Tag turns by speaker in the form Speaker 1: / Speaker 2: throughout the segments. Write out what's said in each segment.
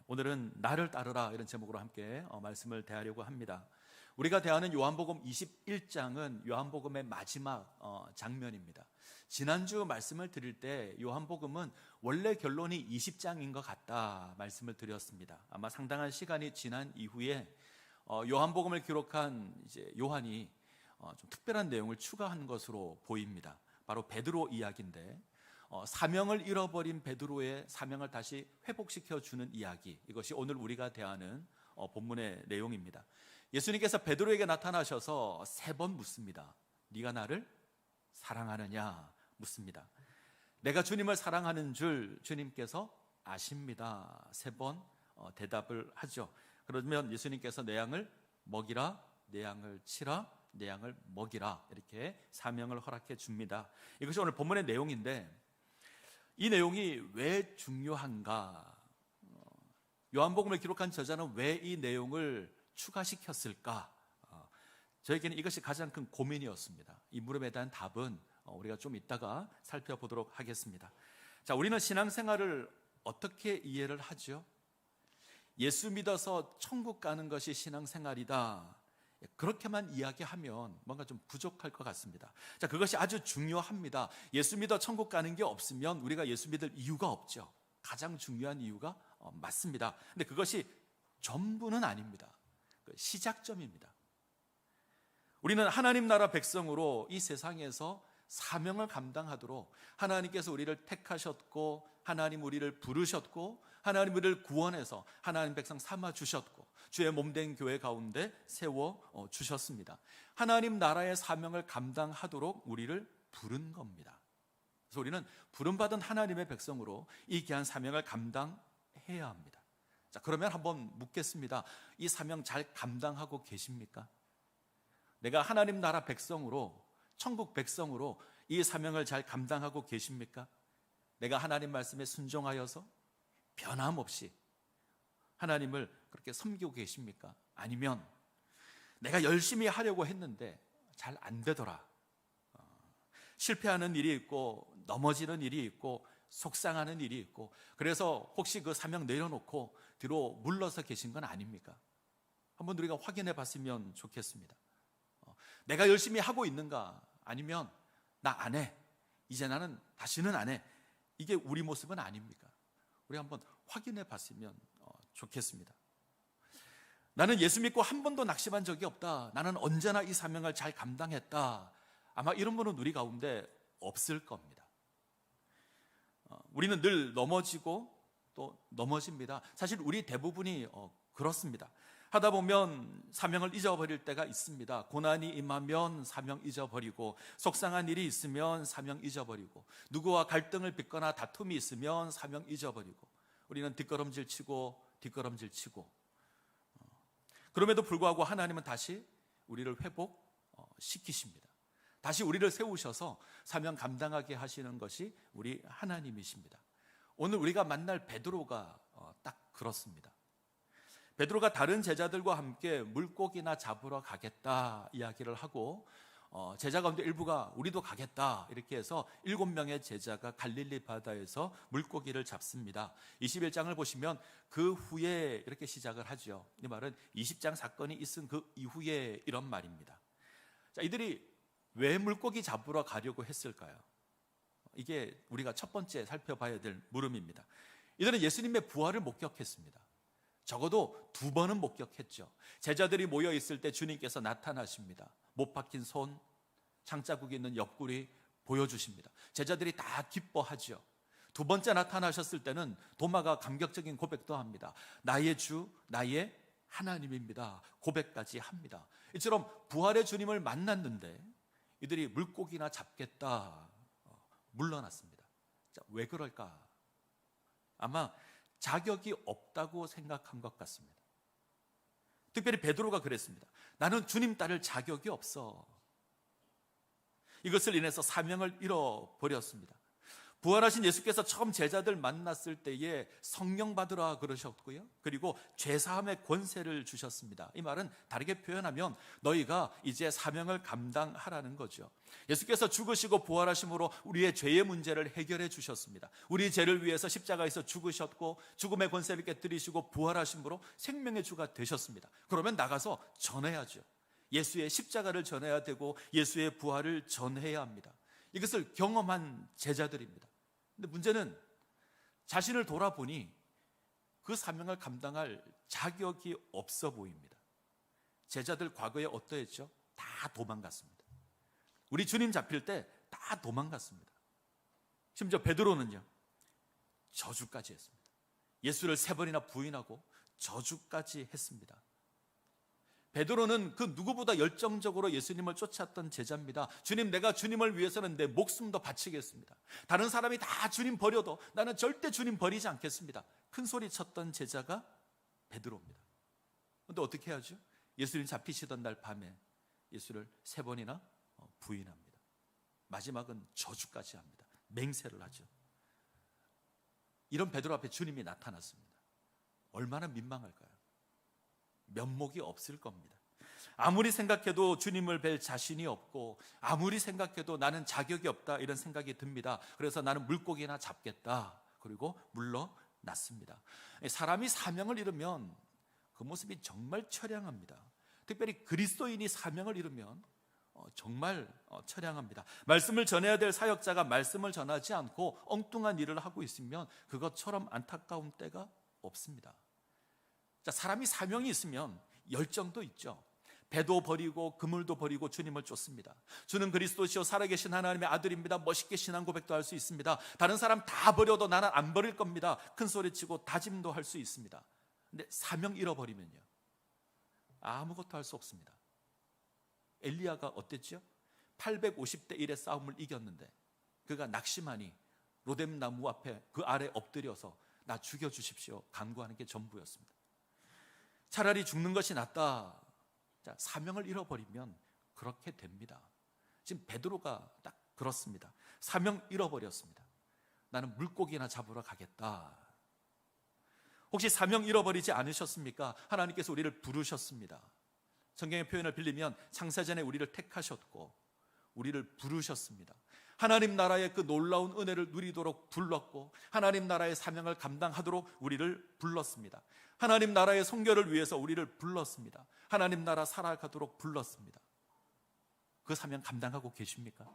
Speaker 1: 오늘은 나를 따르라 이런 제목으로 함께 말씀을 대하려고 합니다. 우리가 대하는 요한복음 21장은 요한복음의 마지막 장면입니다. 지난주 말씀을 드릴 때 요한복음은 원래 결론이 20장인 것 같다 말씀을 드렸습니다. 아마 상당한 시간이 지난 이후에 요한복음을 기록한 이제 요한이 좀 특별한 내용을 추가한 것으로 보입니다. 바로 베드로 이야기인데 사명을 잃어버린 베드로의 사명을 다시 회복시켜 주는 이야기, 이것이 오늘 우리가 대하는 본문의 내용입니다. 예수님께서 베드로에게 나타나셔서 3번 묻습니다. 네가 나를 사랑하느냐 묻습니다. 내가 주님을 사랑하는 줄 주님께서 아십니다. 3번 대답을 하죠. 그러면 예수님께서 내 양을 먹이라, 내 양을 치라, 내 양을 먹이라, 이렇게 사명을 허락해 줍니다. 이것이 오늘 본문의 내용인데, 이 내용이 왜 중요한가? 요한복음을 기록한 저자는 왜 이 내용을 추가시켰을까? 저에게는 이것이 가장 큰 고민이었습니다. 이 물음에 대한 답은 우리가 좀 이따가 살펴보도록 하겠습니다. 자, 우리는 신앙생활을 어떻게 이해를 하죠? 예수 믿어서 천국 가는 것이 신앙생활이다, 그렇게만 이야기하면 뭔가 좀 부족할 것 같습니다. 자, 그것이 아주 중요합니다. 예수 믿어 천국 가는 게 없으면 우리가 예수 믿을 이유가 없죠. 가장 중요한 이유가 맞습니다. 근데 그것이 전부는 아닙니다. 시작점입니다. 우리는 하나님 나라 백성으로 이 세상에서 사명을 감당하도록 하나님께서 우리를 택하셨고, 하나님 우리를 부르셨고, 하나님 우리를 구원해서 하나님 백성 삼아 주셨고, 주의 몸된 교회 가운데 세워 주셨습니다. 하나님 나라의 사명을 감당하도록 우리를 부른 겁니다. 그래서 우리는 부름받은 하나님의 백성으로 이 귀한 사명을 감당해야 합니다. 자, 그러면 한번 묻겠습니다. 이 사명 잘 감당하고 계십니까? 내가 하나님 나라 백성으로, 천국 백성으로 이 사명을 잘 감당하고 계십니까? 내가 하나님 말씀에 순종하여서 변함없이 하나님을 그렇게 섬기고 계십니까? 아니면 내가 열심히 하려고 했는데 잘 안 되더라, 실패하는 일이 있고 넘어지는 일이 있고 속상하는 일이 있고, 그래서 혹시 그 사명 내려놓고 뒤로 물러서 계신 건 아닙니까? 한번 우리가 확인해 봤으면 좋겠습니다. 내가 열심히 하고 있는가? 아니면 나 안 해, 이제 나는 다시는 안 해, 이게 우리 모습은 아닙니까? 우리 한번 확인해 봤으면 좋겠습니다. 나는 예수 믿고 한 번도 낙심한 적이 없다, 나는 언제나 이 사명을 잘 감당했다, 아마 이런 분은 우리 가운데 없을 겁니다. 우리는 늘 넘어지고 또 넘어집니다. 사실 우리 대부분이 그렇습니다. 하다 보면 사명을 잊어버릴 때가 있습니다. 고난이 임하면 사명 잊어버리고, 속상한 일이 있으면 사명 잊어버리고, 누구와 갈등을 빚거나 다툼이 있으면 사명 잊어버리고, 우리는 뒷걸음질 치고 뒷걸음질 치고, 그럼에도 불구하고 하나님은 다시 우리를 회복시키십니다. 다시 우리를 세우셔서 사명 감당하게 하시는 것이 우리 하나님이십니다. 오늘 우리가 만날 베드로가 딱 그렇습니다. 베드로가 다른 제자들과 함께 물고기나 잡으러 가겠다 이야기를 하고, 제자 가운데 일부가 우리도 가겠다 이렇게 해서 7명의 제자가 갈릴리 바다에서 물고기를 잡습니다. 21장을 보시면 그 후에 이렇게 시작을 하죠. 이 말은 20장 사건이 있은 그 이후에 이런 말입니다. 자, 이들이 왜 물고기 잡으러 가려고 했을까요? 이게 우리가 첫 번째 살펴봐야 될 물음입니다. 이들은 예수님의 부활을 목격했습니다. 적어도 2번은 목격했죠. 제자들이 모여 있을 때 주님께서 나타나십니다. 못 박힌 손, 창자국에 있는 옆구리 보여주십니다. 제자들이 다 기뻐하죠. 2번째 나타나셨을 때는 도마가 감격적인 고백도 합니다. 나의 주, 나의 하나님입니다, 고백까지 합니다. 이처럼 부활의 주님을 만났는데 이들이 물고기나 잡겠다 물러났습니다. 자, 왜 그럴까? 아마 자격이 없다고 생각한 것 같습니다. 특별히 베드로가 그랬습니다. 나는 주님 따를 자격이 없어. 이것을 인해서 사명을 잃어버렸습니다. 부활하신 예수께서 처음 제자들 만났을 때에 성령 받으라 그러셨고요. 그리고 죄사함의 권세를 주셨습니다. 이 말은 다르게 표현하면 너희가 이제 사명을 감당하라는 거죠. 예수께서 죽으시고 부활하심으로 우리의 죄의 문제를 해결해 주셨습니다. 우리 죄를 위해서 십자가에서 죽으셨고 죽음의 권세를 깨뜨리시고 부활하심으로 생명의 주가 되셨습니다. 그러면 나가서 전해야죠. 예수의 십자가를 전해야 되고 예수의 부활을 전해야 합니다. 이것을 경험한 제자들입니다. 근데 문제는 자신을 돌아보니 그 사명을 감당할 자격이 없어 보입니다. 제자들 과거에 어떠했죠? 다 도망갔습니다. 우리 주님 잡힐 때 다 도망갔습니다. 심지어 베드로는요, 저주까지 했습니다. 예수를 3번이나 부인하고 저주까지 했습니다. 베드로는 그 누구보다 열정적으로 예수님을 쫓았던 제자입니다. 주님, 내가 주님을 위해서는 내 목숨도 바치겠습니다. 다른 사람이 다 주님 버려도 나는 절대 주님 버리지 않겠습니다. 큰 소리 쳤던 제자가 베드로입니다. 그런데 어떻게 하죠? 예수님 잡히시던 날 밤에 예수를 3번이나 부인합니다. 마지막은 저주까지 합니다. 맹세를 하죠. 이런 베드로 앞에 주님이 나타났습니다. 얼마나 민망할까요? 면목이 없을 겁니다. 아무리 생각해도 주님을 뵐 자신이 없고 아무리 생각해도 나는 자격이 없다 이런 생각이 듭니다. 그래서 나는 물고기나 잡겠다. 그리고 물러났습니다. 사람이 사명을 이루면 그 모습이 정말 처량합니다. 특별히 그리스도인이 사명을 이루면 정말 처량합니다. 말씀을 전해야 될 사역자가 말씀을 전하지 않고 엉뚱한 일을 하고 있으면 그것처럼 안타까운 때가 없습니다. 자, 사람이 사명이 있으면 열정도 있죠. 배도 버리고 그물도 버리고 주님을 쫓습니다. 주는 그리스도시요 살아계신 하나님의 아들입니다. 멋있게 신앙 고백도 할 수 있습니다. 다른 사람 다 버려도 나는 안 버릴 겁니다. 큰 소리치고 다짐도 할 수 있습니다. 근데 사명 잃어버리면요, 아무것도 할 수 없습니다. 엘리야가 어땠죠? 850대 1의 싸움을 이겼는데 그가 낙심하니 로뎀 나무 앞에 그 아래 엎드려서 나 죽여주십시오 간구하는 게 전부였습니다. 차라리 죽는 것이 낫다. 자, 사명을 잃어버리면 그렇게 됩니다. 지금 베드로가 딱 그렇습니다. 사명 잃어버렸습니다. 나는 물고기나 잡으러 가겠다. 혹시 사명 잃어버리지 않으셨습니까? 하나님께서 우리를 부르셨습니다. 성경의 표현을 빌리면 창세전에 우리를 택하셨고 우리를 부르셨습니다. 하나님 나라의 그 놀라운 은혜를 누리도록 불렀고 하나님 나라의 사명을 감당하도록 우리를 불렀습니다. 하나님 나라의 선교를 위해서 우리를 불렀습니다. 하나님 나라 살아가도록 불렀습니다. 그 사명 감당하고 계십니까?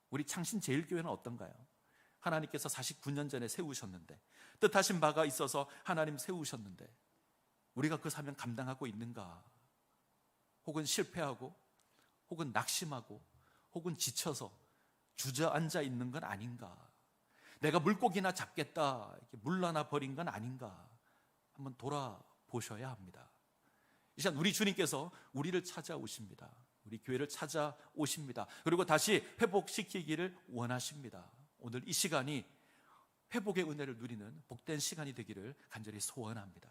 Speaker 1: 우리 창신제일교회는 어떤가요? 하나님께서 49년 전에 세우셨는데 뜻하신 바가 있어서 하나님 세우셨는데 우리가 그 사명 감당하고 있는가? 혹은 실패하고 혹은 낙심하고 혹은 지쳐서 주저앉아 있는 건 아닌가? 내가 물고기나 잡겠다 이렇게 물러나 버린 건 아닌가? 한번 돌아보셔야 합니다. 이 시간 우리 주님께서 우리를 찾아오십니다. 우리 교회를 찾아오십니다. 그리고 다시 회복시키기를 원하십니다. 오늘 이 시간이 회복의 은혜를 누리는 복된 시간이 되기를 간절히 소원합니다.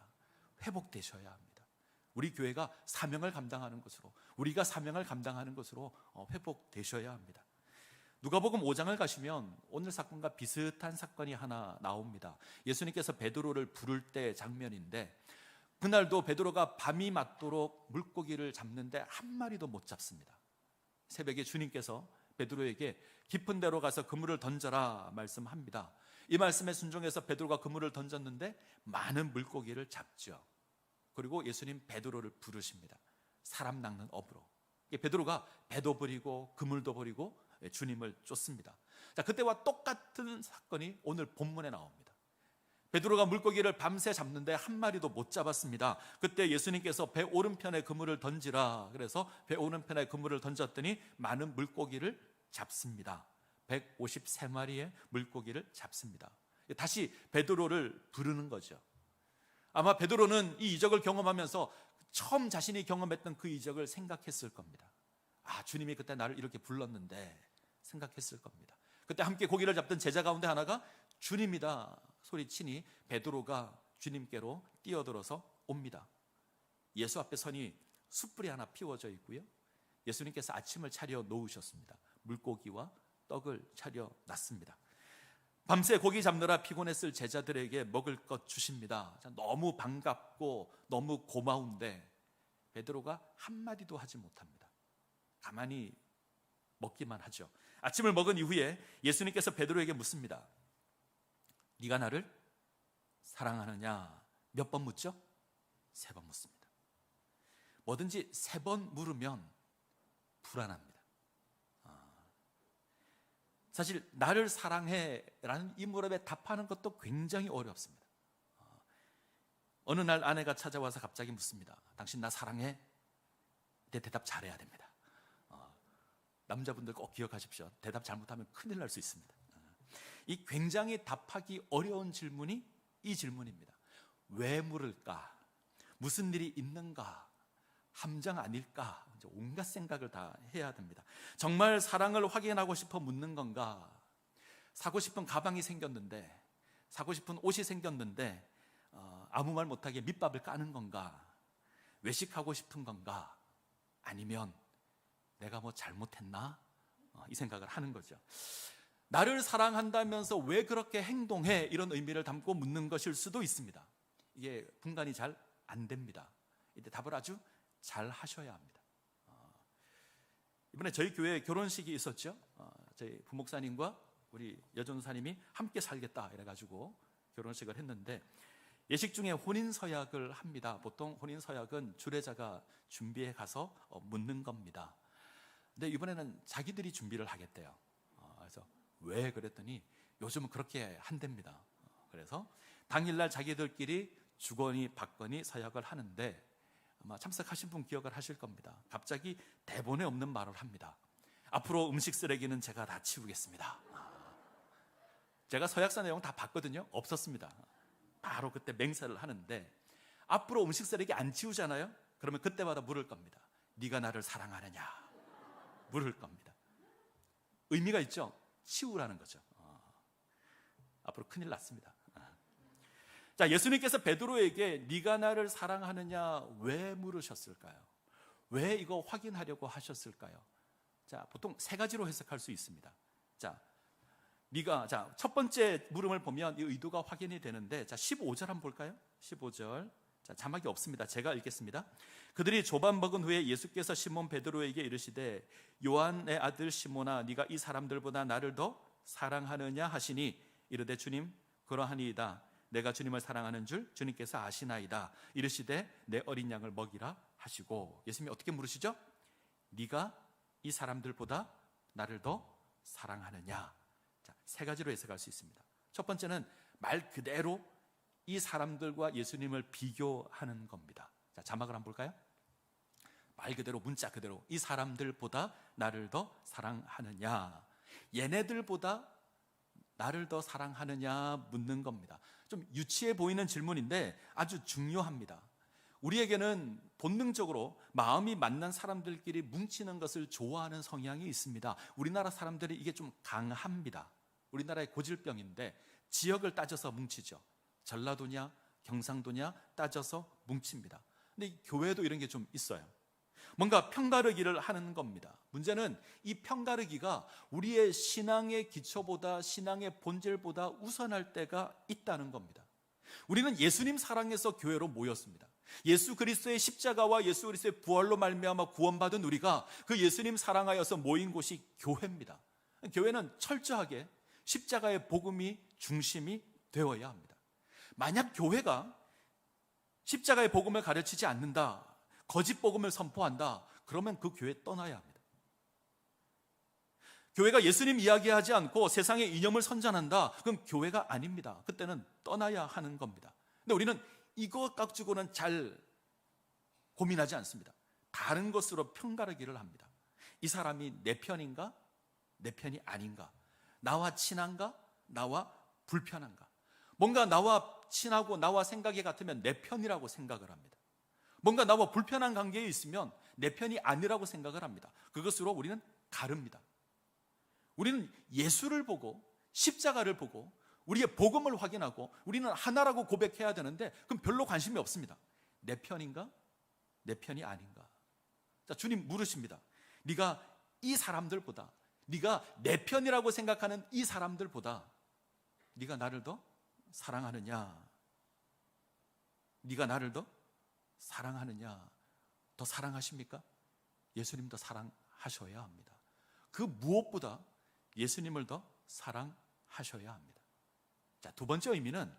Speaker 1: 회복되셔야 합니다. 우리 교회가 사명을 감당하는 것으로, 우리가 사명을 감당하는 것으로 회복되셔야 합니다. 누가복음 5장을 가시면 오늘 사건과 비슷한 사건이 하나 나옵니다. 예수님께서 베드로를 부를 때 장면인데 그날도 베드로가 밤이 맞도록 물고기를 잡는데 한 마리도 못 잡습니다. 새벽에 주님께서 베드로에게 깊은 데로 가서 그물을 던져라 말씀합니다. 이 말씀에 순종해서 베드로가 그물을 던졌는데 많은 물고기를 잡죠. 그리고 예수님 베드로를 부르십니다. 사람 낚는 업으로. 베드로가 배도 버리고 그물도 버리고 주님을 쫓습니다. 자, 그때와 똑같은 사건이 오늘 본문에 나옵니다. 베드로가 물고기를 밤새 잡는데 한 마리도 못 잡았습니다. 그때 예수님께서 배 오른편에 그물을 던지라 그래서 배 오른편에 그물을 던졌더니 많은 물고기를 잡습니다. 153마리의 물고기를 잡습니다. 다시 베드로를 부르는 거죠. 아마 베드로는 이 이적을 경험하면서 처음 자신이 경험했던 그 이적을 생각했을 겁니다. 아, 주님이 그때 나를 이렇게 불렀는데 생각했을 겁니다. 그때 함께 고기를 잡던 제자 가운데 하나가 주님이다 소리치니 베드로가 주님께로 뛰어들어서 옵니다. 예수 앞에 선이 숯불이 하나 피워져 있고요. 예수님께서 아침을 차려 놓으셨습니다. 물고기와 떡을 차려 놨습니다. 밤새 고기 잡느라 피곤했을 제자들에게 먹을 것 주십니다. 너무 반갑고 너무 고마운데 베드로가 한마디도 하지 못합니다. 가만히 먹기만 하죠. 아침을 먹은 이후에 예수님께서 베드로에게 묻습니다. 네가 나를 사랑하느냐? 몇 번 묻죠? 3번 묻습니다. 뭐든지 3번 물으면 불안합니다. 사실 나를 사랑해라는 이 물음에 답하는 것도 굉장히 어렵습니다. 어느 날 아내가 찾아와서 갑자기 묻습니다. 당신 나 사랑해? 이때 대답 잘해야 됩니다. 남자분들 꼭 기억하십시오. 대답 잘못하면 큰일 날 수 있습니다. 이 굉장히 답하기 어려운 질문이 이 질문입니다. 왜 물을까? 무슨 일이 있는가? 함정 아닐까? 온갖 생각을 다 해야 됩니다. 정말 사랑을 확인하고 싶어 묻는 건가? 사고 싶은 가방이 생겼는데, 사고 싶은 옷이 생겼는데 아무 말 못하게 밑밥을 까는 건가? 외식하고 싶은 건가? 아니면 내가 뭐 잘못했나? 이 생각을 하는 거죠. 나를 사랑한다면서 왜 그렇게 행동해? 이런 의미를 담고 묻는 것일 수도 있습니다. 이게 분간이 잘 안 됩니다. 이때 답을 아주 잘 하셔야 합니다. 이번에 저희 교회에 결혼식이 있었죠. 저희 부목사님과 우리 여전사님이 함께 살겠다 이래가지고 결혼식을 했는데 예식 중에 혼인서약을 합니다. 보통 혼인서약은 주례자가 준비해 가서 묻는 겁니다. 근데 이번에는 자기들이 준비를 하겠대요. 그래서 왜 그랬더니 요즘은 그렇게 한답니다. 그래서 당일날 자기들끼리 주거니 받거니 서약을 하는데 아마 참석하신 분 기억을 하실 겁니다. 갑자기 대본에 없는 말을 합니다. 앞으로 음식 쓰레기는 제가 다 치우겠습니다. 제가 서약서 내용 다 봤거든요. 없었습니다. 바로 그때 맹세를 하는데 앞으로 음식 쓰레기 안 치우잖아요. 그러면 그때마다 물을 겁니다. 네가 나를 사랑하느냐? 물을 겁니다. 의미가 있죠. 치우라는 거죠. 앞으로 큰일 났습니다. 자, 예수님께서 베드로에게 네가 나를 사랑하느냐 왜 물으셨을까요? 왜 이거 확인하려고 하셨을까요? 자, 보통 3가지로 해석할 수 있습니다. 자, 첫 번째 물음을 보면 이 의도가 확인이 되는데, 자, 15절 한번 볼까요? 15절. 자, 자막이 없습니다. 제가 읽겠습니다. 그들이 조반 먹은 후에 예수께서 시몬 베드로에게 이르시되 요한의 아들 시몬아, 네가 이 사람들보다 나를 더 사랑하느냐 하시니 이르되 주님 그러하니이다. 내가 주님을 사랑하는 줄 주님께서 아시나이다. 이르시되 내 어린 양을 먹이라 하시고, 예수님이 어떻게 물으시죠? 네가 이 사람들보다 나를 더 사랑하느냐? 자, 3가지로 해석할 수 있습니다. 첫 번째는 말 그대로 이 사람들과 예수님을 비교하는 겁니다. 자, 자막을 한번 볼까요? 말 그대로, 문자 그대로 이 사람들보다 나를 더 사랑하느냐? 얘네들보다 나를 더 사랑하느냐 묻는 겁니다. 좀 유치해 보이는 질문인데 아주 중요합니다. 우리에게는 본능적으로 마음이 맞는 사람들끼리 뭉치는 것을 좋아하는 성향이 있습니다. 우리나라 사람들이 이게 좀 강합니다. 우리나라의 고질병인데 지역을 따져서 뭉치죠. 전라도냐 경상도냐 따져서 뭉칩니다. 근데 이 교회도 이런 게 좀 있어요. 뭔가 편가르기를 하는 겁니다. 문제는 이 편가르기가 우리의 신앙의 기초보다, 신앙의 본질보다 우선할 때가 있다는 겁니다. 우리는 예수님 사랑해서 교회로 모였습니다. 예수 그리스도의 십자가와 예수 그리스도의 부활로 말미암아 구원받은 우리가 그 예수님 사랑하여서 모인 곳이 교회입니다. 교회는 철저하게 십자가의 복음이 중심이 되어야 합니다. 만약 교회가 십자가의 복음을 가르치지 않는다, 거짓 복음을 선포한다, 그러면 그 교회 떠나야 합니다. 교회가 예수님 이야기하지 않고 세상의 이념을 선전한다, 그럼 교회가 아닙니다. 그때는 떠나야 하는 겁니다. 근데 우리는 이것 가지고는 잘 고민하지 않습니다. 다른 것으로 편가르기를 합니다. 이 사람이 내 편인가? 내 편이 아닌가? 나와 친한가? 나와 불편한가? 뭔가 나와 친하고 나와 생각이 같으면 내 편이라고 생각을 합니다. 뭔가 나와 불편한 관계에 있으면 내 편이 아니라고 생각을 합니다. 그것으로 우리는 가릅니다. 우리는 예수를 보고 십자가를 보고 우리의 복음을 확인하고 우리는 하나라고 고백해야 되는데 그럼 별로 관심이 없습니다. 내 편인가? 내 편이 아닌가? 자, 주님 물으십니다. 네가 이 사람들보다, 네가 내 편이라고 생각하는 이 사람들보다 네가 나를 더 사랑하느냐? 네가 나를 더 사랑하느냐? 더 사랑하십니까? 예수님도 사랑하셔야 합니다. 그 무엇보다 예수님을 더 사랑하셔야 합니다. 자, 두 번째 의미는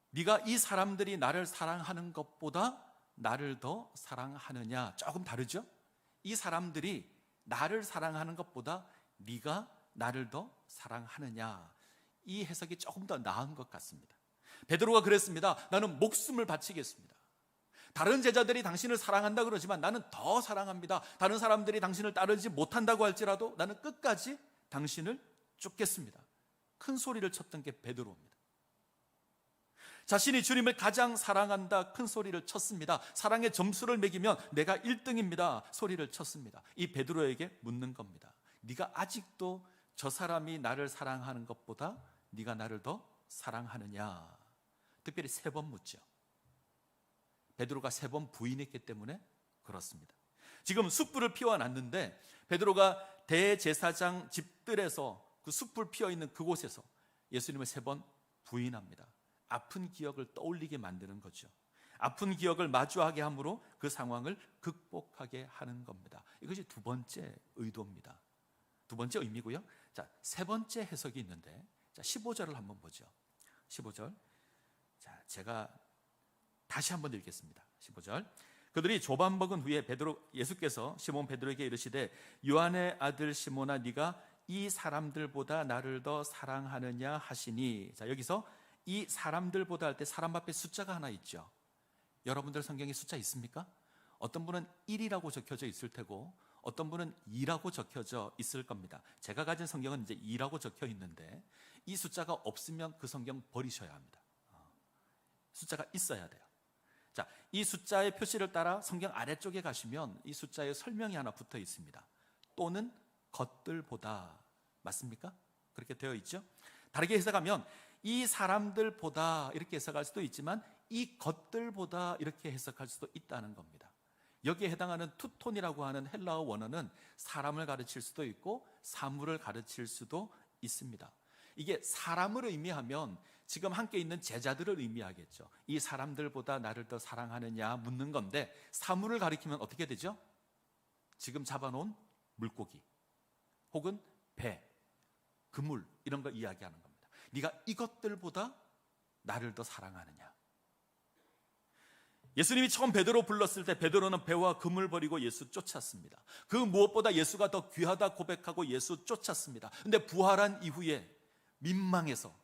Speaker 1: 네가 이 사람들이 나를 사랑하는 것보다 나를 더 사랑하느냐? 조금 다르죠? 이 사람들이 나를 사랑하는 것보다 네가 나를 더 사랑하느냐? 이 해석이 조금 더 나은 것 같습니다. 베드로가 그랬습니다. 나는 목숨을 바치겠습니다. 다른 제자들이 당신을 사랑한다 그러지만 나는 더 사랑합니다. 다른 사람들이 당신을 따르지 못한다고 할지라도 나는 끝까지 당신을 쫓겠습니다. 큰 소리를 쳤던 게 베드로입니다. 자신이 주님을 가장 사랑한다 큰 소리를 쳤습니다. 사랑의 점수를 매기면 내가 1등입니다. 소리를 쳤습니다. 이 베드로에게 묻는 겁니다. 네가 아직도 저 사람이 나를 사랑하는 것보다 네가 나를 더 사랑하느냐? 특별히 3번 묻죠. 베드로가 3번 부인했기 때문에 그렇습니다. 지금 숯불을 피워놨는데 베드로가 대제사장 집들에서 그 숯불 피어있는 그곳에서 예수님을 3번 부인합니다. 아픈 기억을 떠올리게 만드는 거죠. 아픈 기억을 마주하게 함으로 그 상황을 극복하게 하는 겁니다. 이것이 두 번째 의도입니다. 두 번째 의미고요. 자, 세 번째 해석이 있는데, 자, 15절을 한번 보죠. 15절. 자, 제가 다시 한번 읽겠습니다. 15절. 그들이 조반 먹은 후에 예수께서 시몬 베드로에게 이르시되 요한의 아들 시몬아 네가 이 사람들보다 나를 더 사랑하느냐 하시니. 자, 여기서 이 사람들보다 할 때 사람 앞에 숫자가 하나 있죠. 여러분들 성경에 숫자 있습니까? 어떤 분은 1이라고 적혀져 있을 테고 어떤 분은 2라고 적혀져 있을 겁니다. 제가 가진 성경은 이제 2라고 적혀 있는데 이 숫자가 없으면 그 성경 버리셔야 합니다. 숫자가 있어야 돼요. 자, 이 숫자의 표시를 따라 성경 아래쪽에 가시면 이 숫자에 설명이 하나 붙어 있습니다. 또는 것들보다. 맞습니까? 그렇게 되어 있죠? 다르게 해석하면 이 사람들보다 이렇게 해석할 수도 있지만 이 것들보다 이렇게 해석할 수도 있다는 겁니다. 여기에 해당하는 투톤이라고 하는 헬라어 원어는 사람을 가르칠 수도 있고 사물을 가르칠 수도 있습니다. 이게 사람을 의미하면 지금 함께 있는 제자들을 의미하겠죠. 이 사람들보다 나를 더 사랑하느냐 묻는 건데, 사물을 가리키면 어떻게 되죠? 지금 잡아놓은 물고기 혹은 배, 그물 이런 거 이야기하는 겁니다. 네가 이것들보다 나를 더 사랑하느냐. 예수님이 처음 베드로 불렀을 때 베드로는 배와 금을 버리고 예수 쫓았습니다. 그 무엇보다 예수가 더 귀하다 고백하고 예수 쫓았습니다. 근데 부활한 이후에 민망해서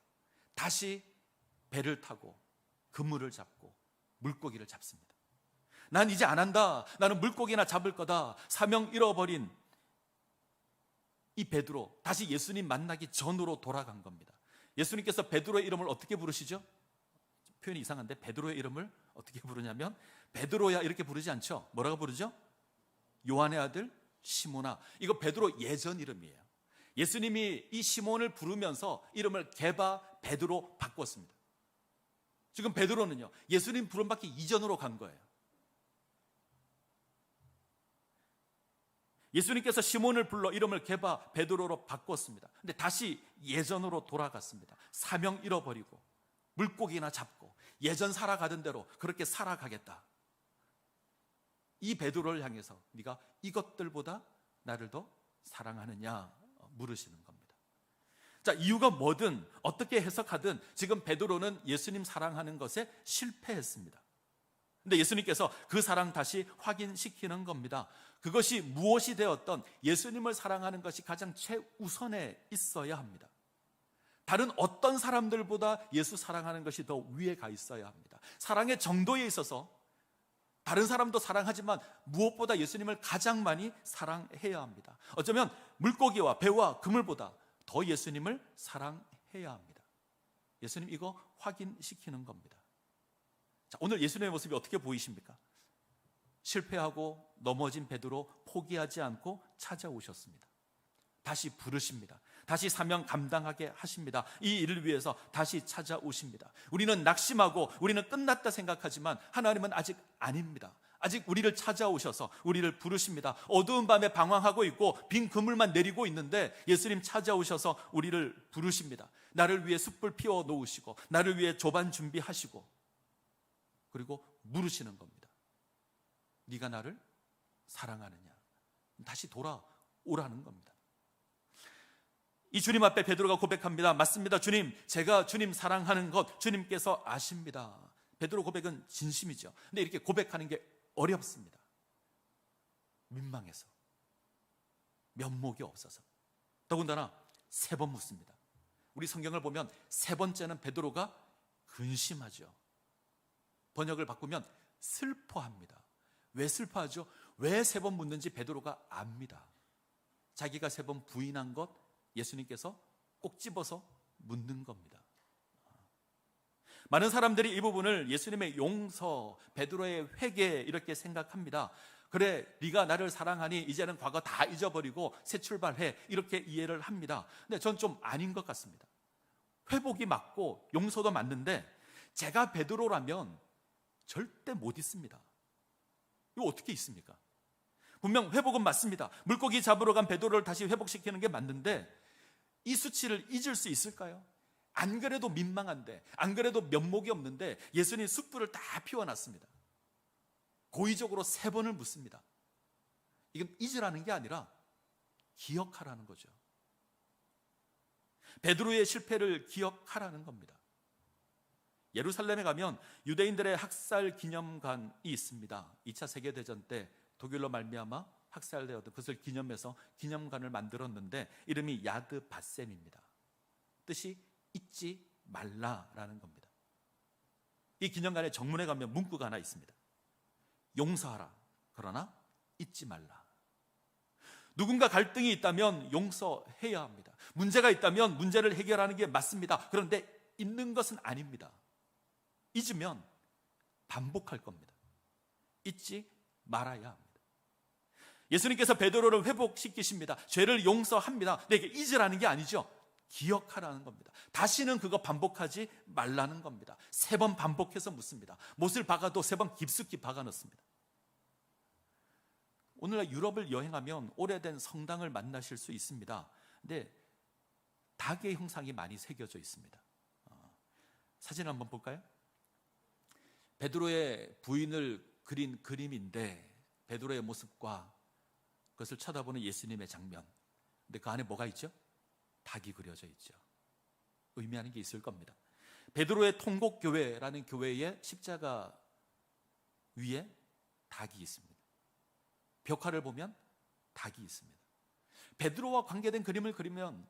Speaker 1: 다시 배를 타고 그물을 잡고 물고기를 잡습니다. 난 이제 안 한다. 나는 물고기나 잡을 거다. 사명 잃어버린 이 베드로, 다시 예수님 만나기 전으로 돌아간 겁니다. 예수님께서 베드로의 이름을 어떻게 부르시죠? 표현이 이상한데 베드로의 이름을 어떻게 부르냐면 베드로야 이렇게 부르지 않죠. 뭐라고 부르죠? 요한의 아들 시몬아. 이거 베드로 예전 이름이에요. 예수님이 이 시몬을 부르면서 이름을 게바 베드로 바꿨습니다. 지금 베드로는요 예수님 부름받기 이전으로 간 거예요. 예수님께서 시몬을 불러 이름을 게바 베드로로 바꿨습니다. 근데 다시 예전으로 돌아갔습니다. 사명 잃어버리고 물고기나 잡고 예전 살아가던 대로 그렇게 살아가겠다. 이 베드로를 향해서 네가 이것들보다 나를 더 사랑하느냐 물으시는 겁니다. 자, 이유가 뭐든 어떻게 해석하든 지금 베드로는 예수님 사랑하는 것에 실패했습니다. 근데 예수님께서 그 사랑 다시 확인시키는 겁니다. 그것이 무엇이 되었던 예수님을 사랑하는 것이 가장 최우선에 있어야 합니다. 다른 어떤 사람들보다 예수 사랑하는 것이 더 위에 가 있어야 합니다. 사랑의 정도에 있어서 다른 사람도 사랑하지만 무엇보다 예수님을 가장 많이 사랑해야 합니다. 어쩌면 물고기와 배와 그물보다 더 예수님을 사랑해야 합니다. 예수님 이거 확인시키는 겁니다. 자, 오늘 예수님의 모습이 어떻게 보이십니까? 실패하고 넘어진 베드로 포기하지 않고 찾아오셨습니다. 다시 부르십니다. 다시 사명 감당하게 하십니다. 이 일을 위해서 다시 찾아오십니다. 우리는 낙심하고 우리는 끝났다 생각하지만 하나님은 아직 아닙니다. 아직 우리를 찾아오셔서 우리를 부르십니다. 어두운 밤에 방황하고 있고 빈 그물만 내리고 있는데 예수님 찾아오셔서 우리를 부르십니다. 나를 위해 숯불 피워 놓으시고 나를 위해 조반 준비하시고 그리고 물으시는 겁니다. 네가 나를 사랑하느냐? 다시 돌아오라는 겁니다. 이 주님 앞에 베드로가 고백합니다. 맞습니다, 주님. 제가 주님 사랑하는 것 주님께서 아십니다. 베드로 고백은 진심이죠. 근데 이렇게 고백하는 게 어렵습니다. 민망해서, 면목이 없어서. 더군다나 3번 묻습니다. 우리 성경을 보면 3번째는 베드로가 근심하죠. 번역을 바꾸면 슬퍼합니다. 왜 슬퍼하죠? 왜 3번 묻는지 베드로가 압니다. 자기가 3번 부인한 것 예수님께서 꼭 집어서 묻는 겁니다. 많은 사람들이 이 부분을 예수님의 용서, 베드로의 회개 이렇게 생각합니다. 그래, 네가 나를 사랑하니 이제는 과거 다 잊어버리고 새 출발해, 이렇게 이해를 합니다. 근데 전 좀 아닌 것 같습니다. 회복이 맞고 용서도 맞는데 제가 베드로라면 절대 못 잊습니다. 이거 어떻게 잊습니까? 분명 회복은 맞습니다. 물고기 잡으러 간 베드로를 다시 회복시키는 게 맞는데 이 수치를 잊을 수 있을까요? 안 그래도 민망한데, 안 그래도 면목이 없는데 예수님 숯불을 다 피워놨습니다. 고의적으로 3번을 묻습니다. 이건 잊으라는 게 아니라 기억하라는 거죠. 베드로의 실패를 기억하라는 겁니다. 예루살렘에 가면 유대인들의 학살 기념관이 있습니다. 2차 세계대전 때 독일로 말미암아 학살되었던 그것을 기념해서 기념관을 만들었는데 이름이 야드 바셈입니다. 뜻이 잊지 말라라는 겁니다. 이 기념관의 정문에 가면 문구가 하나 있습니다. 용서하라, 그러나 잊지 말라. 누군가 갈등이 있다면 용서해야 합니다. 문제가 있다면 문제를 해결하는 게 맞습니다. 그런데 잊는 것은 아닙니다. 잊으면 반복할 겁니다. 잊지 말아야 합니다. 예수님께서 베드로를 회복시키십니다. 죄를 용서합니다. 근데 이게 잊으라는 게 아니죠. 기억하라는 겁니다. 다시는 그거 반복하지 말라는 겁니다. 3번 반복해서 묻습니다. 못을 박아도 3번 깊숙이 박아 넣습니다. 오늘날 유럽을 여행하면 오래된 성당을 만나실 수 있습니다. 근데 닭의 형상이 많이 새겨져 있습니다. 사진 한번 볼까요? 베드로의 부인을 그린 그림인데 베드로의 모습과 그것을 쳐다보는 예수님의 장면. 근데 그 안에 뭐가 있죠? 닭이 그려져 있죠. 의미하는 게 있을 겁니다. 베드로의 통곡교회라는 교회의 십자가 위에 닭이 있습니다. 벽화를 보면 닭이 있습니다. 베드로와 관계된 그림을 그리면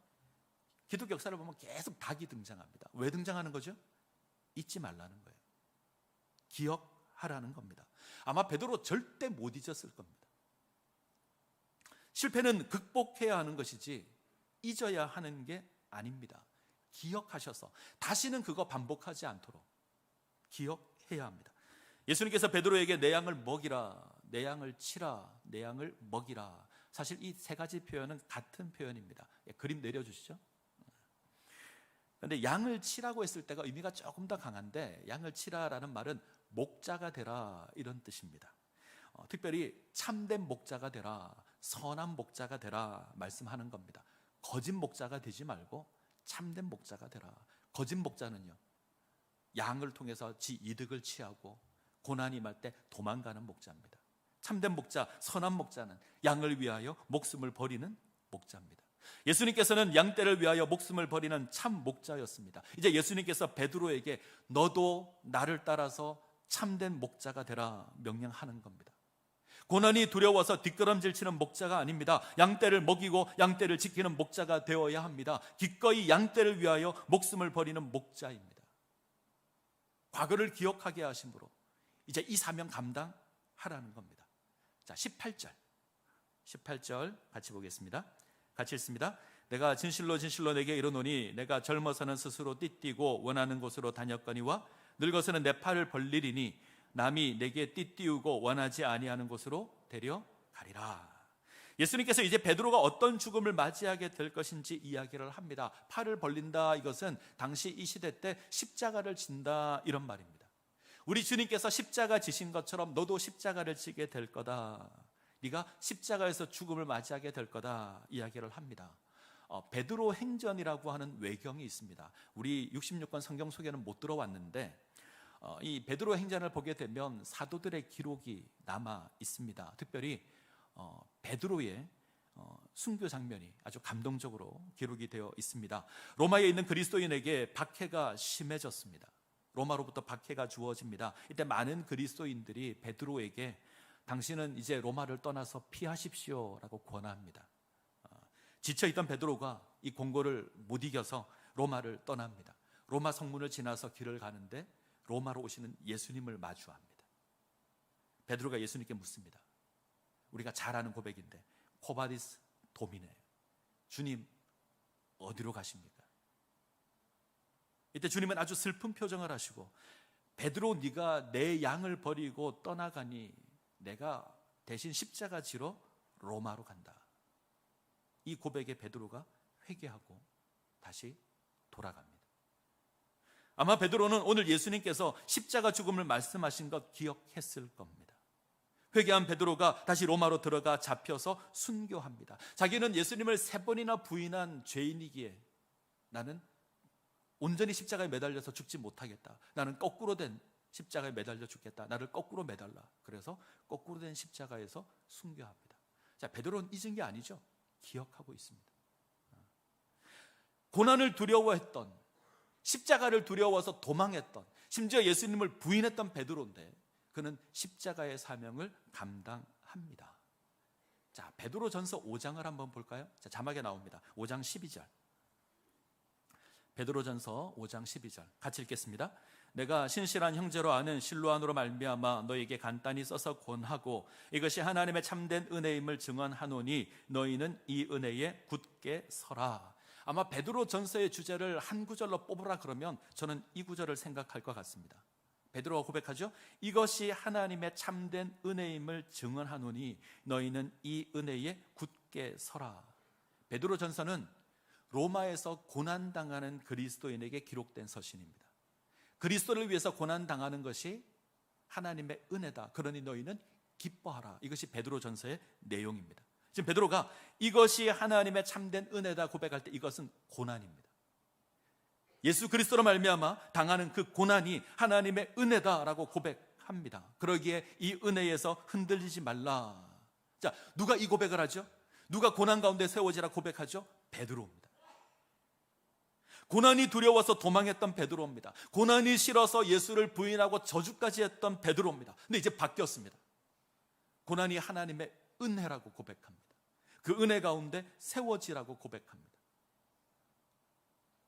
Speaker 1: 기독교 역사를 보면 계속 닭이 등장합니다. 왜 등장하는 거죠? 잊지 말라는 거예요. 기억하라는 겁니다. 아마 베드로 절대 못 잊었을 겁니다. 실패는 극복해야 하는 것이지 잊어야 하는 게 아닙니다. 기억하셔서 다시는 그거 반복하지 않도록 기억해야 합니다. 예수님께서 베드로에게 내 양을 먹이라, 내 양을 치라, 내 양을 먹이라. 사실 이 3가지 표현은 같은 표현입니다. 그림 내려주시죠. 그런데 양을 치라고 했을 때가 의미가 조금 더 강한데, 양을 치라라는 말은 목자가 되라 이런 뜻입니다. 특별히 참된 목자가 되라, 선한 목자가 되라 말씀하는 겁니다. 거짓 목자가 되지 말고 참된 목자가 되라. 거짓 목자는요, 양을 통해서 지 이득을 취하고 고난이 임할 때 도망가는 목자입니다. 참된 목자, 선한 목자는 양을 위하여 목숨을 버리는 목자입니다. 예수님께서는 양떼를 위하여 목숨을 버리는 참 목자였습니다. 이제 예수님께서 베드로에게 너도 나를 따라서 참된 목자가 되라 명령하는 겁니다. 고난이 두려워서 뒷걸음질 치는 목자가 아닙니다. 양떼를 먹이고 양떼를 지키는 목자가 되어야 합니다. 기꺼이 양떼를 위하여 목숨을 버리는 목자입니다. 과거를 기억하게 하심으로 이제 이 사명 감당하라는 겁니다. 자, 18절 같이 보겠습니다. 같이 읽습니다. 내가 진실로 진실로 내게 이르노니 내가 젊어서는 스스로 띠띠고 원하는 곳으로 다녔거니와 늙어서는 내 팔을 벌리리니 남이 내게 띠띠우고 원하지 아니하는 곳으로 데려가리라. 예수님께서 이제 베드로가 어떤 죽음을 맞이하게 될 것인지 이야기를 합니다. 팔을 벌린다, 이것은 당시 이 시대 때 십자가를 진다 이런 말입니다. 우리 주님께서 십자가 지신 것처럼 너도 십자가를 지게 될 거다. 네가 십자가에서 죽음을 맞이하게 될 거다 이야기를 합니다. 베드로 행전이라고 하는 외경이 있습니다. 우리 66권 성경 속에는 못 들어왔는데 이 베드로 행전을 보게 되면 사도들의 기록이 남아 있습니다. 특별히 베드로의 순교 장면이 아주 감동적으로 기록이 되어 있습니다. 로마에 있는 그리스도인에게 박해가 심해졌습니다. 로마로부터 박해가 주어집니다. 이때 많은 그리스도인들이 베드로에게 당신은 이제 로마를 떠나서 피하십시오 라고 권합니다. 지쳐있던 베드로가 이 공고를 못 이겨서 로마를 떠납니다. 로마 성문을 지나서 길을 가는데 로마로 오시는 예수님을 마주합니다. 베드로가 예수님께 묻습니다. 우리가 잘 아는 고백인데 코바디스 도미네, 주님 어디로 가십니까? 이때 주님은 아주 슬픈 표정을 하시고 베드로 네가 내 양을 버리고 떠나가니 내가 대신 십자가 지러 로마로 간다. 이 고백에 베드로가 회개하고 다시 돌아갑니다. 아마 베드로는 오늘 예수님께서 십자가 죽음을 말씀하신 것 기억했을 겁니다. 회개한 베드로가 다시 로마로 들어가 잡혀서 순교합니다. 자기는 예수님을 3번이나 부인한 죄인이기에 나는 온전히 십자가에 매달려서 죽지 못하겠다. 나는 거꾸로 된 십자가에 매달려 죽겠다. 나를 거꾸로 매달라. 그래서 거꾸로 된 십자가에서 순교합니다. 자, 베드로는 잊은 게 아니죠. 기억하고 있습니다. 고난을 두려워했던, 십자가를 두려워서 도망했던, 심지어 예수님을 부인했던 베드로인데 그는 십자가의 사명을 감당합니다. 자, 베드로전서 5장을 한번 볼까요? 자, 자막에 나옵니다. 5장 12절. 베드로전서 5장 12절 같이 읽겠습니다. 내가 신실한 형제로 아는 실로안으로 말미암아 너에게 간단히 써서 권하고 이것이 하나님의 참된 은혜임을 증언하노니 너희는 이 은혜에 굳게 서라. 아마 베드로전서의 주제를 한 구절로 뽑으라 그러면 저는 이 구절을 생각할 것 같습니다. 베드로가 고백하죠. 이것이 하나님의 참된 은혜임을 증언하노니 너희는 이 은혜에 굳게 서라. 베드로전서는 로마에서 고난당하는 그리스도인에게 기록된 서신입니다. 그리스도를 위해서 고난당하는 것이 하나님의 은혜다. 그러니 너희는 기뻐하라. 이것이 베드로전서의 내용입니다. 지금 베드로가 이것이 하나님의 참된 은혜다 고백할 때 이것은 고난입니다. 예수 그리스도로 말미암아 당하는 그 고난이 하나님의 은혜다라고 고백합니다. 그러기에 이 은혜에서 흔들리지 말라. 자, 누가 이 고백을 하죠? 누가 고난 가운데 세워지라 고백하죠? 베드로입니다. 고난이 두려워서 도망했던 베드로입니다. 고난이 싫어서 예수를 부인하고 저주까지 했던 베드로입니다. 근데 이제 바뀌었습니다. 고난이 하나님의 은혜라고 고백합니다. 그 은혜 가운데 세워지라고 고백합니다.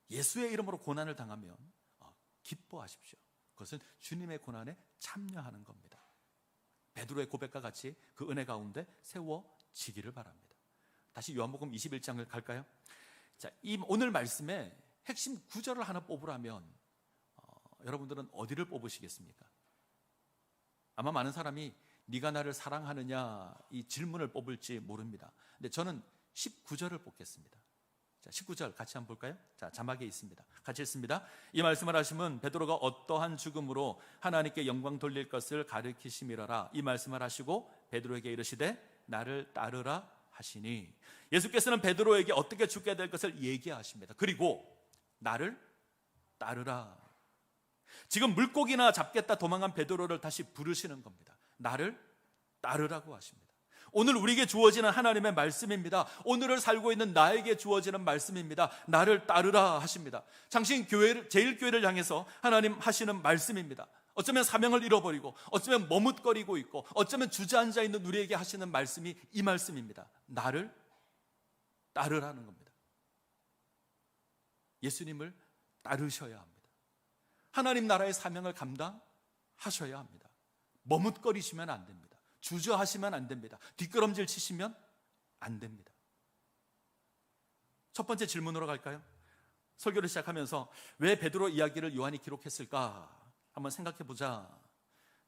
Speaker 1: 예수의 이름으로 고난을 당하면 기뻐하십시오. 그것은 주님의 고난에 참여하는 겁니다. 베드로의 고백과 같이 그 은혜 가운데 세워지기를 바랍니다. 다시 요한복음 21장을 갈까요? 자, 오늘 말씀에 핵심 구절을 하나 뽑으라면 여러분들은 어디를 뽑으시겠습니까? 아마 많은 사람이 네가 나를 사랑하느냐 이 질문을 뽑을지 모릅니다. 근데 저는 19절을 뽑겠습니다. 자, 19절 같이 한번 볼까요? 자, 자막에 있습니다. 같이 읽습니다. 이 말씀을 하시면 베드로가 어떠한 죽음으로 하나님께 영광 돌릴 것을 가르치심이라라. 이 말씀을 하시고 베드로에게 이르시되 나를 따르라 하시니, 예수께서는 베드로에게 어떻게 죽게 될 것을 얘기하십니다. 그리고 나를 따르라. 지금 물고기나 잡겠다 도망한 베드로를 다시 부르시는 겁니다. 나를 따르라고 하십니다. 오늘 우리에게 주어지는 하나님의 말씀입니다. 오늘을 살고 있는 나에게 주어지는 말씀입니다. 나를 따르라 하십니다. 당신 교회를, 제일교회를 향해서 하나님 하시는 말씀입니다. 어쩌면 사명을 잃어버리고 어쩌면 머뭇거리고 있고 어쩌면 주저앉아 있는 우리에게 하시는 말씀이 이 말씀입니다. 나를 따르라는 겁니다. 예수님을 따르셔야 합니다. 하나님 나라의 사명을 감당하셔야 합니다. 머뭇거리시면 안 됩니다. 주저하시면 안 됩니다. 뒷걸음질 치시면 안 됩니다. 첫 번째 질문으로 갈까요? 설교를 시작하면서 왜 베드로 이야기를 요한이 기록했을까? 한번 생각해 보자.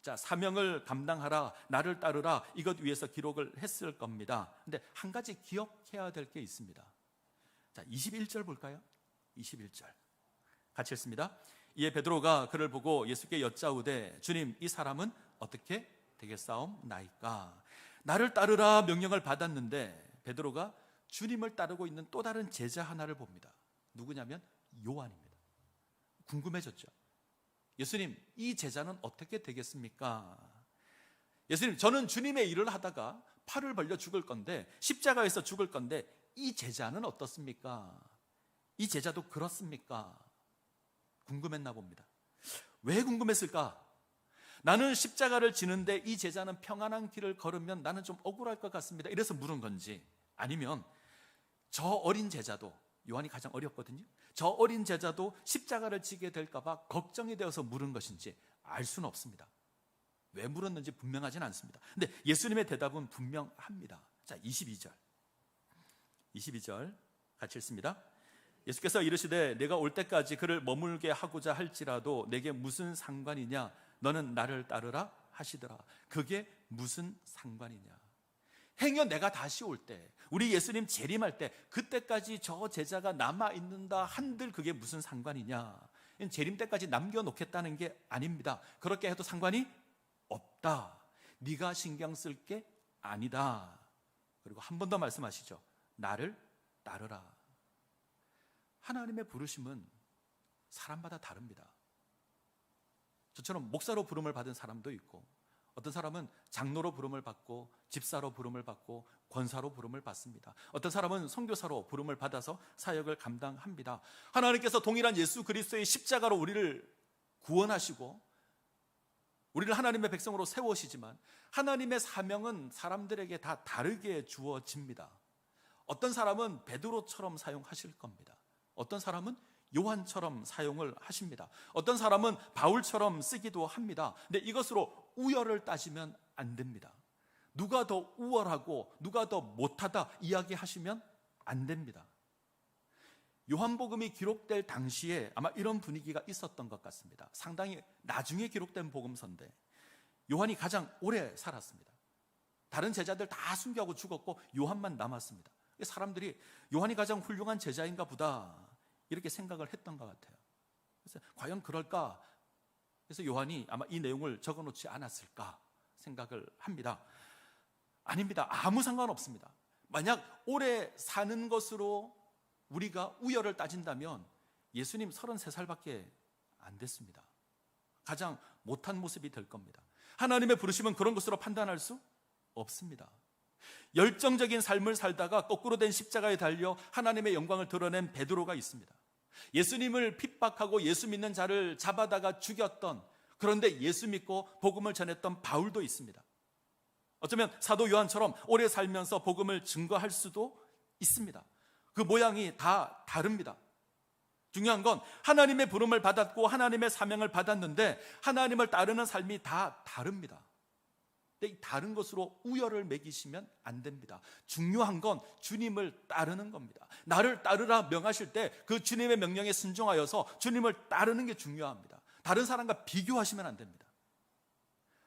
Speaker 1: 자, 사명을 감당하라, 나를 따르라, 이것 위해서 기록을 했을 겁니다. 근데 한 가지 기억해야 될 게 있습니다. 자, 21절 볼까요? 21절 같이 읽습니다. 이에 베드로가 그를 보고 예수께 여짜오되 주님, 이 사람은 어떻게 되겠사옵나이까? 나를 따르라 명령을 받았는데, 베드로가 주님을 따르고 있는 또 다른 제자 하나를 봅니다. 누구냐면 요한입니다. 궁금해졌죠. 예수님, 이 제자는 어떻게 되겠습니까? 예수님, 저는 주님의 일을 하다가 팔을 벌려 죽을 건데, 십자가에서 죽을 건데, 이 제자는 어떻습니까? 이 제자도 그렇습니까? 궁금했나 봅니다. 왜 궁금했을까? 나는 십자가를 지는데 이 제자는 평안한 길을 걸으면 나는 좀 억울할 것 같습니다. 이래서 물은 건지, 아니면 저 어린 제자도, 요한이 가장 어렸거든요. 저 어린 제자도 십자가를 지게 될까 봐 걱정이 되어서 물은 것인지 알 수는 없습니다. 왜 물었는지 분명하진 않습니다. 근데 예수님의 대답은 분명합니다. 자, 22절 같이 읽습니다. 예수께서 이르시되 내가 올 때까지 그를 머물게 하고자 할지라도 내게 무슨 상관이냐? 너는 나를 따르라 하시더라. 그게 무슨 상관이냐? 행여 내가 다시 올 때, 우리 예수님 재림할 때, 그때까지 저 제자가 남아있는다 한들 그게 무슨 상관이냐? 재림 때까지 남겨놓겠다는 게 아닙니다. 그렇게 해도 상관이 없다. 네가 신경 쓸 게 아니다. 그리고 한 번 더 말씀하시죠. 나를 따르라. 하나님의 부르심은 사람마다 다릅니다. 저처럼 목사로 부름을 받은 사람도 있고, 어떤 사람은 장로로 부름을 받고, 집사로 부름을 받고, 권사로 부름을 받습니다. 어떤 사람은 선교사로 부름을 받아서 사역을 감당합니다. 하나님께서 동일한 예수 그리스도의 십자가로 우리를 구원하시고 우리를 하나님의 백성으로 세우시지만, 하나님의 사명은 사람들에게 다 다르게 주어집니다. 어떤 사람은 베드로처럼 사용하실 겁니다. 어떤 사람은 요한처럼 사용을 하십니다. 어떤 사람은 바울처럼 쓰기도 합니다. 근데 이것으로 우열을 따지면 안 됩니다. 누가 더 우월하고 누가 더 못하다 이야기하시면 안 됩니다. 요한복음이 기록될 당시에 아마 이런 분위기가 있었던 것 같습니다. 상당히 나중에 기록된 복음서인데, 요한이 가장 오래 살았습니다. 다른 제자들 다 순교하고 죽었고 요한만 남았습니다. 사람들이 요한이 가장 훌륭한 제자인가 보다 이렇게 생각을 했던 것 같아요. 그래서 과연 그럴까? 그래서 요한이 아마 이 내용을 적어놓지 않았을까 생각을 합니다. 아닙니다. 아무 상관없습니다. 만약 오래 사는 것으로 우리가 우열을 따진다면 예수님 33살밖에 안 됐습니다. 가장 못한 모습이 될 겁니다. 하나님의 부르심은 그런 것으로 판단할 수 없습니다. 열정적인 삶을 살다가 거꾸로 된 십자가에 달려 하나님의 영광을 드러낸 베드로가 있습니다. 예수님을 핍박하고 예수 믿는 자를 잡아다가 죽였던, 그런데 예수 믿고 복음을 전했던 바울도 있습니다. 어쩌면 사도 요한처럼 오래 살면서 복음을 증거할 수도 있습니다. 그 모양이 다 다릅니다. 중요한 건 하나님의 부름을 받았고 하나님의 사명을 받았는데 하나님을 따르는 삶이 다 다릅니다. 근데 이 다른 것으로 우열을 매기시면 안 됩니다. 중요한 건 주님을 따르는 겁니다. 나를 따르라 명하실 때 그 주님의 명령에 순종하여서 주님을 따르는 게 중요합니다. 다른 사람과 비교하시면 안 됩니다.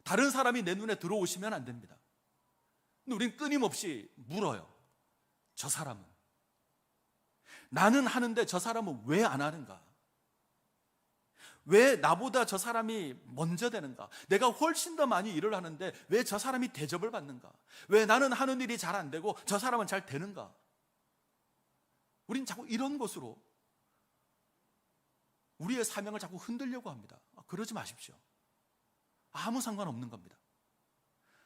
Speaker 1: 다른 사람이 내 눈에 들어오시면 안 됩니다. 근데 우린 끊임없이 물어요. 저 사람은, 나는 하는데 저 사람은 왜 안 하는가? 왜 나보다 저 사람이 먼저 되는가? 내가 훨씬 더 많이 일을 하는데 왜 저 사람이 대접을 받는가? 왜 나는 하는 일이 잘 안 되고 저 사람은 잘 되는가? 우린 자꾸 이런 것으로 우리의 사명을 자꾸 흔들려고 합니다. 그러지 마십시오. 아무 상관없는 겁니다.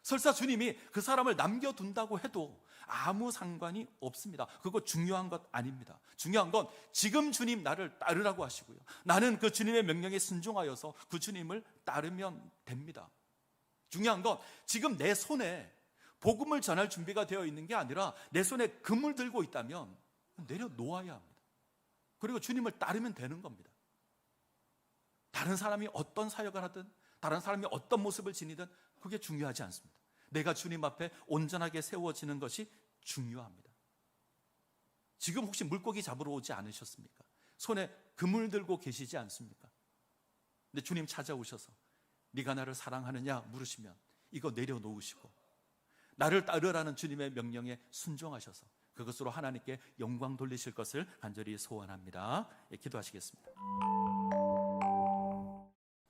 Speaker 1: 설사 주님이 그 사람을 남겨둔다고 해도 아무 상관이 없습니다. 그거 중요한 것 아닙니다. 중요한 건 지금 주님 나를 따르라고 하시고요, 나는 그 주님의 명령에 순종하여서 그 주님을 따르면 됩니다. 중요한 건 지금 내 손에 복음을 전할 준비가 되어 있는 게 아니라 내 손에 금을 들고 있다면 내려놓아야 합니다. 그리고 주님을 따르면 되는 겁니다. 다른 사람이 어떤 사역을 하든 다른 사람이 어떤 모습을 지니든 그게 중요하지 않습니다. 내가 주님 앞에 온전하게 세워지는 것이 중요합니다. 지금 혹시 물고기 잡으러 오지 않으셨습니까? 손에 그물 들고 계시지 않습니까? 근데 주님 찾아오셔서 네가 나를 사랑하느냐 물으시면 이거 내려놓으시고 나를 따르라는 주님의 명령에 순종하셔서 그것으로 하나님께 영광 돌리실 것을 간절히 소원합니다. 기도하시겠습니다.